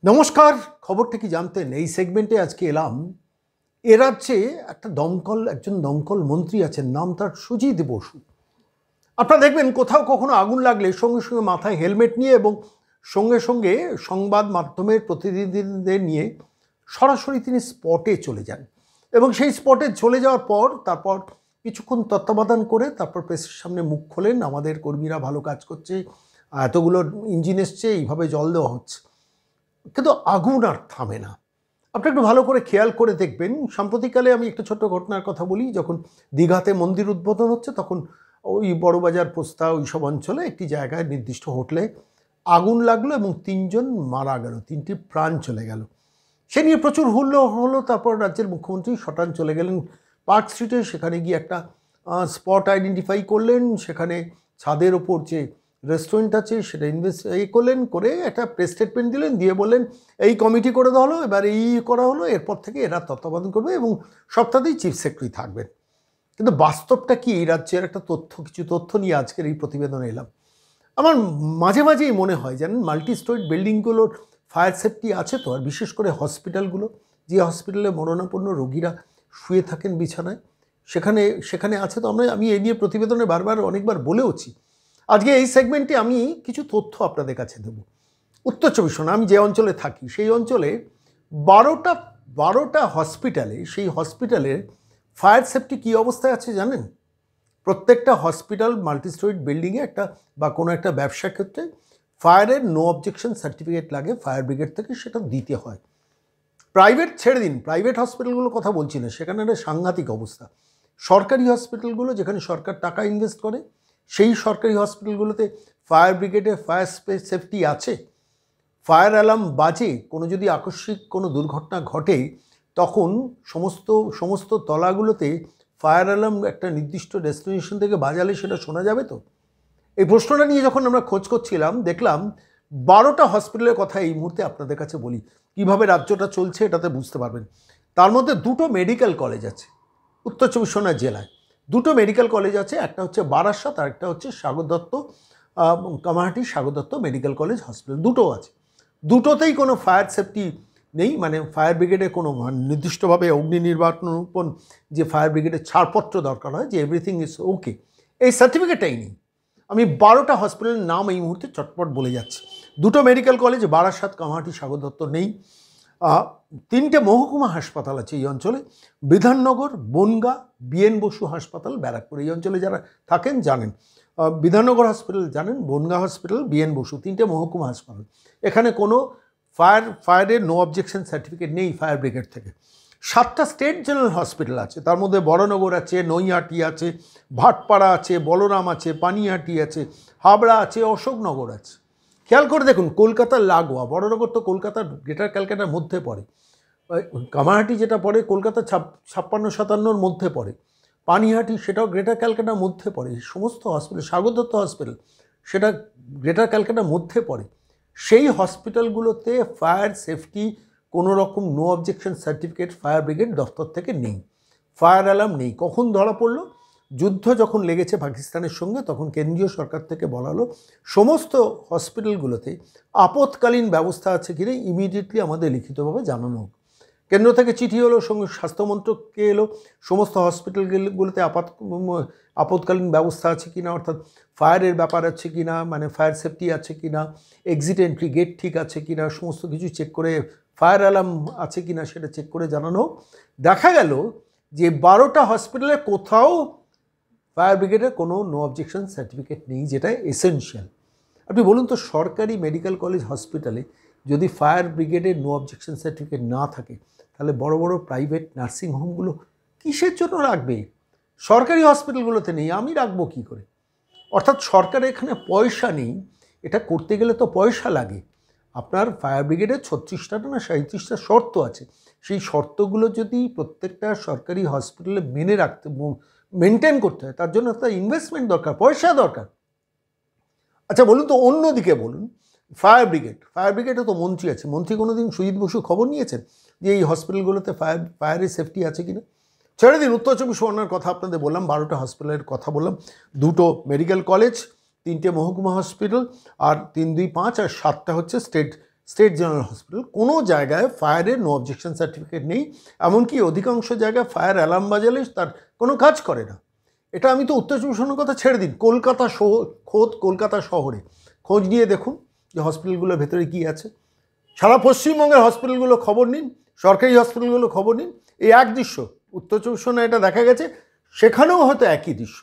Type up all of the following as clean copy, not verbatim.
নমস্কার, খবরটা কি জানতেন? এই সেগমেন্টে আজকে এলাম। এ রাজ্যে একজন দমকল মন্ত্রী আছেন, নাম তার সুজিত বসু। আপনারা দেখবেন কোথাও কখনো আগুন লাগলে সঙ্গে সঙ্গে মাথায় হেলমেট নিয়ে এবং সঙ্গে সঙ্গে সংবাদ মাধ্যমের প্রতিনিধিদের নিয়ে সরাসরি তিনি স্পটে চলে যান এবং সেই স্পটে চলে যাওয়ার পর তারপর কিছুক্ষণ তত্ত্বাবধান করে তারপর প্রেসের সামনে মুখ খোলেন, আমাদের কর্মীরা ভালো কাজ করছে, এতগুলো ইঞ্জিন এসছে, এইভাবে জল দেওয়া হচ্ছে। কিন্তু আগুন আর থামে না। আপনি একটু ভালো করে খেয়াল করে দেখবেন, সাম্প্রতিককালে আমি একটা ছোট্ট ঘটনার কথা বলি। যখন দীঘাতে মন্দির উদ্বোধন হচ্ছে তখন ওই বড়বাজার পোস্তা ওইসব অঞ্চলে একটি জায়গায় নির্দিষ্ট হোটেলে আগুন লাগলো এবং ৩ জন মারা গেল, ৩টি প্রাণ চলে গেল। সে নিয়ে প্রচুর হুল্লোড় হলো। তারপর রাজ্যের মুখ্যমন্ত্রী সটান চলে গেলেন পার্ক স্ট্রিটে, সেখানে গিয়ে একটা স্পট আইডেন্টিফাই করলেন। সেখানে ছাদের ওপর যে রেস্টুরেন্ট আছে সেটা করলেন, করে একটা প্রেস স্টেটমেন্ট দিলেন, দিয়ে বললেন এই কমিটি করে দেওয়া হলো, এবার এই করা হলো, এরপর থেকে এরা তত্ত্বাবধান করবে এবং সপ্তাহতেই চিফ সেক্রেটারি থাকবেন। কিন্তু বাস্তবটা কি? এই রাজ্যের একটা কিছু তথ্য নিয়ে আজকের এই প্রতিবেদনে এলাম। আমার মাঝে মাঝেই মনে হয়, জানেন, মাল্টি স্টোরিড বিল্ডিংগুলোর ফায়ার সেফটি আছে তো? আর বিশেষ করে হসপিটালগুলো, যে হসপিটালে মরণাপন্ন রোগীরা শুয়ে থাকেন বিছানায়, সেখানে সেখানে আছে তো? আমি এই নিয়ে প্রতিবেদনে অনেকবার বলেওছি। আজকে এই সেগমেন্টে আমি কিছু তথ্য আপনাদের কাছে দেব। উত্তর চব্বিশ পরগনা, আমি যে অঞ্চলে থাকি সেই অঞ্চলে 12টা হসপিটালে, সেই হসপিটালের ফায়ার সেফটি কী অবস্থায় আছে জানেন? প্রত্যেকটা হসপিটাল মাল্টি স্টোরিড বিল্ডিংয়ে একটা বা কোনো একটা ব্যবসার ক্ষেত্রে ফায়ারের নো অবজেকশন সার্টিফিকেট লাগে ফায়ার ব্রিগেড থেকে, সেটা দিতে হয়। প্রাইভেট ছেড়ে দিন, প্রাইভেট হসপিটালগুলোর কথা বলছি না, সেখানে একটা সাংঘাতিক অবস্থা। সরকারি হসপিটালগুলো, যেখানে সরকার টাকা ইনভেস্ট করে, সেই সরকারি হসপিটালগুলোতে ফায়ার ব্রিগেডের ফায়ার সেফটি আছে। ফায়ার অ্যালার্ম বাজে, কোনো যদি আকস্মিক কোনো দুর্ঘটনা ঘটে তখন সমস্ত তলাগুলোতে ফায়ার অ্যালার্ম একটা নির্দিষ্ট ডেস্টিনেশন থেকে বাজালে সেটা শোনা যাবে তো? এই প্রশ্নটা নিয়ে যখন আমরা খোঁজ করছিলাম, দেখলাম 12টা হসপিটালের কথা এই মুহূর্তে আপনাদের কাছে বলি, কীভাবে রাজ্যটা চলছে এটাতে বুঝতে পারবেন। তার মধ্যে 2টো মেডিকেল কলেজ আছে উত্তর চব্বিশ পরগনা জেলায়। 2টো মেডিকেল কলেজ আছে, একটা হচ্ছে বারাসাত আর একটা হচ্ছে Sagar Dutta, Kamarhati Sagar Dutta medical college hospital, দুটো আছে। দুটোতেই কোনো ফায়ার সেফটি নেই, মানে ফায়ার ব্রিগেডের কোনো নির্দিষ্টভাবে অগ্নি নির্বাপন যে ফায়ার ব্রিগেডের ছাড়পত্র দরকার হয়, যে এভরিথিং ইজ ওকে, এই সার্টিফিকেটটাই নেই। আমি 12টা হসপিটালের নাম এই মুহূর্তে চটপট বলে যাচ্ছি। 2টো মেডিকেল কলেজ বারাসাত, কামারহাটি, সাগর দত্ত নেই। 3টে মহকুমা হাসপাতাল আছে এই অঞ্চলে, বিধাননগর, বনগাঁ, বিএন বসু হাসপাতাল, ব্যারাকপুর। এই অঞ্চলে যারা থাকেন জানেন, বিধাননগর হসপিটাল জানেন, বনগাঁ হসপিটাল, বিএন বসু, 3টে মহকুমা হাসপাতাল। এখানে কোনো ফায়ারের নো অবজেকশন সার্টিফিকেট নেই ফায়ার ব্রিগেড থেকে। 7টা স্টেট জেনারেল হসপিটাল আছে, তার মধ্যে বড়নগর আছে, নৈহাটি আছে, ভাটপাড়া আছে, বলরাম আছে, পানিহাটি আছে, হাবড়া আছে, অশোকনগর আছে। খেয়াল করে দেখুন, কলকাতার লাগোয়া বড়নগর তো কলকাতার গ্রেটার ক্যালকাটার মধ্যে পড়ে, কামারহাটি যেটা পড়ে কলকাতা 56-57-র মধ্যে পড়ে, পানিহাটি সেটাও গ্রেটার ক্যালকাটার মধ্যে পড়ে। সমস্ত হসপিটাল, সাগর দত্ত হসপিটাল সেটা গ্রেটার ক্যালকাটার মধ্যে পড়ে। সেই হসপিটালগুলোতে ফায়ার সেফটি কোনো রকম no objection certificate fire brigade দফতর থেকে নেই, ফায়ার অ্যালার্ম নেই। কখন ধরা পড়লো? যুদ্ধ যখন লেগেছে পাকিস্তানের সঙ্গে, তখন কেন্দ্রীয় সরকার থেকে বলা হলো সমস্ত হসপিটালগুলোতে আপৎকালীন ব্যবস্থা আছে কিনা ইমিডিয়েটলি আমাদের লিখিতভাবে জানানো হোক। কেন্দ্র থেকে চিঠি হলো, সঙ্গে স্বাস্থ্যমন্ত্রককে এলো, সমস্ত হসপিটালগুলোতে আপৎকালীন ব্যবস্থা আছে কিনা, অর্থাৎ ফায়ারের ব্যাপার আছে কিনা, মানে ফায়ার সেফটি আছে কিনা, এক্সিট এন্ট্রি গেট ঠিক আছে কিনা, সমস্ত কিছু চেক করে, ফায়ার অ্যালার্ম আছে কিনা সেটা চেক করে জানানো। দেখা গেল যে 12টা হসপিটালে কোথাও ফায়ার ব্রিগেডের কোনো নো অবজেকশন সার্টিফিকেট নেই, যেটা এসেনশিয়াল। আপনি বলুন তো, সরকারি মেডিকেল কলেজ হসপিটালে যদি ফায়ার ব্রিগেডের নো অবজেকশন সার্টিফিকেট না থাকে, তাহলে বড় বড় প্রাইভেট নার্সিংহোমগুলো কিসের জন্য রাখবে? সরকারি হসপিটালগুলোতে নেই, আমি রাখবো কী করে? অর্থাৎ সরকারের এখানে পয়সা নেই। এটা করতে গেলে তো পয়সা লাগে। আপনার ফায়ার ব্রিগেডের 36টা না 37টা শর্ত আছে, সেই শর্তগুলো যদি প্রত্যেকটা সরকারি হসপিটালে মেনটেন করতে হয়, তার জন্য একটা ইনভেস্টমেন্ট দরকার, পয়সা দরকার। আচ্ছা বলুন তো, অন্যদিকে বলুন, ফায়ার ব্রিগেডে তো মন্ত্রী আছে। মন্ত্রী কোনো দিন সুজিত বসু খবর নিয়েছেন যে এই হসপিটালগুলোতে ফায়ারের সেফটি আছে কিনা? ছেড়ে দিন, উত্তর চব্বিশ পরগনার কথা আপনাদের বললাম, 12টা হসপিটালের কথা বললাম, 2টো মেডিকেল কলেজ, 3টে মহকুমা হসপিটাল, আর 3, 2, 5 আর 7টা হচ্ছে স্টেট জেনারেল হসপিটাল, কোনো জায়গায় ফায়ারের নো অবজেকশন সার্টিফিকেট নেই। এমনকি অধিকাংশ জায়গায় ফায়ার অ্যালার্ম বাজালে তার কোনো কাজ করে না। এটা আমি তো উত্তর চব্বিশ পরগনার কথা ছেড়ে দিন, কলকাতা শহরে খোঁজ নিয়ে দেখুন যে হসপিটালগুলোর ভেতরে কী আছে। সারা পশ্চিমবঙ্গের হসপিটালগুলো খবর নিন, সরকারি হসপিটালগুলো খবর নিন, এই এক দৃশ্য উত্তর চব্বিশ পরগনায় এটা দেখা গেছে, সেখানেও হয়তো একই দৃশ্য।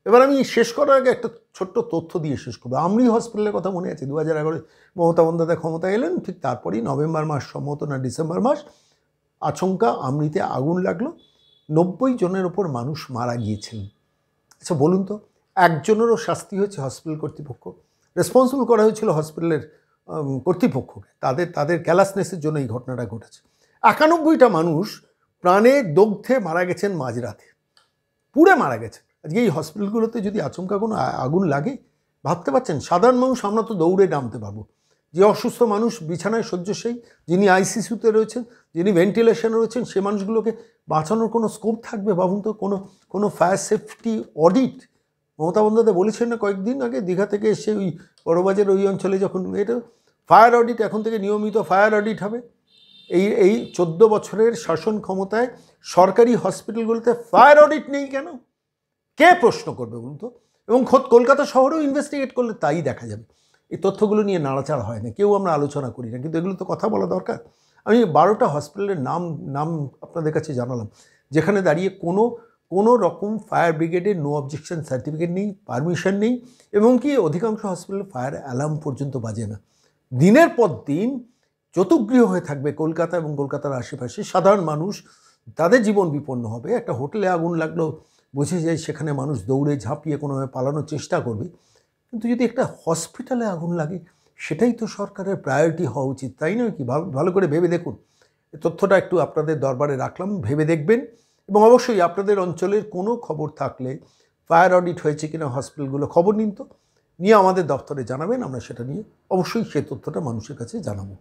এবার আমি শেষ করার আগে একটা ছোট্ট তথ্য দিয়ে শেষ করবো। আমরি হসপিটালের কথা মনে আছে, 2011 মমতা বন্দ্যোপাধ্যায় ক্ষমতা এলেন, ঠিক তারপরেই নভেম্বর মাস সম্ভবত না ডিসেম্বর মাস, আচমকা আমরিতে আগুন লাগলো, 90 জনের ওপর মানুষ মারা গিয়েছিলেন। আচ্ছা বলুন তো, একজনেরও শাস্তি হয়েছে হসপিটাল কর্তৃপক্ষ? রেসপন্সিবল করা হয়েছিল হসপিটালের কর্তৃপক্ষকে, তাদের ক্যালাসনেসের জন্য এই ঘটনাটা ঘটেছে। 91টা মানুষ প্রাণে দগ্ধে মারা গেছেন মাঝরাতে, পুড়ে মারা গেছে। আজকে এই হসপিটালগুলোতে যদি আচমকা কোনো আগুন লাগে, ভাবতে পারছেন সাধারণ মানুষ আমরা তো দৌড়ে নামতে পারবো। যে অসুস্থ মানুষ বিছানায় শয্যাশায়ী, যিনি আইসিসিউতে রয়েছেন, যিনি ভেন্টিলেশনে রয়েছেন, সে মানুষগুলোকে বাঁচানোর কোনো স্কোপ থাকবে ভাবুন তো? কোনো fire safety audit Mamata Bandyopadhyay বলেছেন না কয়েকদিন আগে, দীঘা থেকে এসে ওই বড়বাজার ওই অঞ্চলে যখন এটা ফায়ার অডিট, এখন থেকে নিয়মিত ফায়ার অডিট হবে। এই 14 বছরের শাসন ক্ষমতায় সরকারি হসপিটালগুলোতে ফায়ার অডিট নেই কেন? কে প্রশ্ন করবে বলুন তো? এবং খোদ কলকাতা শহরেও ইনভেস্টিগেট করলে তাই দেখা যাবে। এই তথ্যগুলো নিয়ে নাড়াচাড়া হয় না, কেউ আমরা আলোচনা করি না, কিন্তু এগুলো তো কথা বলা দরকার। আমি 12টা হসপিটালের নাম আপনাদের কাছে জানালাম, যেখানে দাঁড়িয়ে কোনো রকম ফায়ার ব্রিগেডের নো অবজেকশন সার্টিফিকেট নেই, পারমিশন নেই, এবং কি অধিকাংশ হসপিটালে ফায়ার অ্যালার্ম পর্যন্ত বাজে না। দিনের পর দিন চতুর্গৃহ হয়ে থাকবে কলকাতা এবং কলকাতার আশেপাশে। সাধারণ মানুষ, তাদের জীবন বিপন্ন হবে। একটা হোটেলে আগুন লাগলো, বুঝে যায় সেখানে মানুষ দৌড়ে ঝাঁপিয়ে কোনোভাবে পালানোর চেষ্টা করবে, কিন্তু যদি একটা হসপিটালে আগুন লাগে, সেটাই তো সরকারের প্রায়োরিটি হওয়া উচিত, তাই নয় কি? ভালো করে ভেবে দেখুন। এই তথ্যটা একটু আপনাদের দরবারে রাখলাম, ভেবে দেখবেন। এবং অবশ্যই আপনাদের অঞ্চলের কোনো খবর থাকলে, ফায়ার অডিট হয়েছে কিনা হসপিটালগুলো, খবর নিন তো, নিয়ে আমাদের দপ্তরে জানাবেন। আমরা সেটা নিয়ে অবশ্যই সেই তথ্যটা মানুষের কাছে জানাবো।